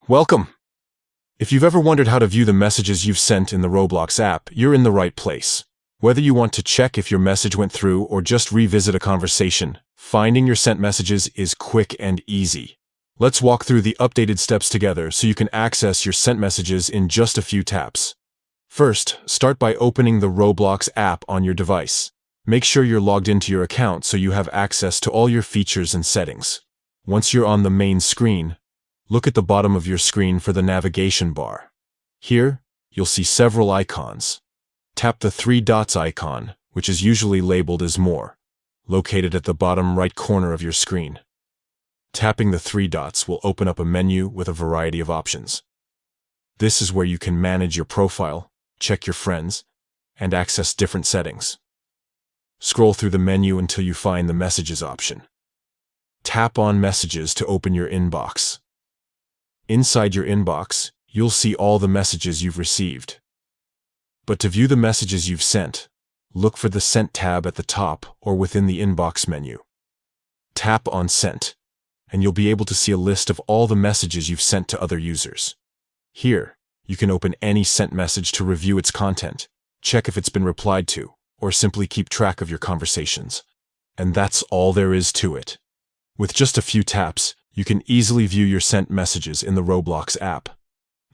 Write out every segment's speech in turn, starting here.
Welcome! If you've ever wondered how to view the messages you've sent in the Roblox app, you're in the right place. Whether you want to check if your message went through or just revisit a conversation, finding your sent messages is quick and easy. Let's walk through the updated steps together so you can access your sent messages in just a few taps. First, start by opening the Roblox app on your device. Make sure you're logged into your account so you have access to all your features and settings. Once you're on the main screen, look at the bottom of your screen for the navigation bar. Here, you'll see several icons. Tap the three dots icon, which is usually labeled as More, located at the bottom right corner of your screen. Tapping the three dots will open up a menu with a variety of options. This is where you can manage your profile, check your friends, and access different settings. Scroll through the menu until you find the Messages option. Tap on Messages to open your inbox. Inside your inbox, you'll see all the messages you've received. But to view the messages you've sent, look for the Sent tab at the top or within the Inbox menu. Tap on Sent, and you'll be able to see a list of all the messages you've sent to other users. Here, you can open any sent message to review its content, check if it's been replied to, or simply keep track of your conversations. And that's all there is to it. With just a few taps, you can easily view your sent messages in the Roblox app.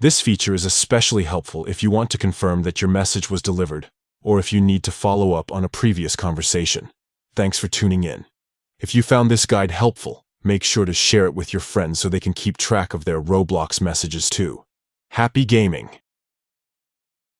This feature is especially helpful if you want to confirm that your message was delivered, or if you need to follow up on a previous conversation. Thanks for tuning in. If you found this guide helpful, make sure to share it with your friends so they can keep track of their Roblox messages too. Happy gaming!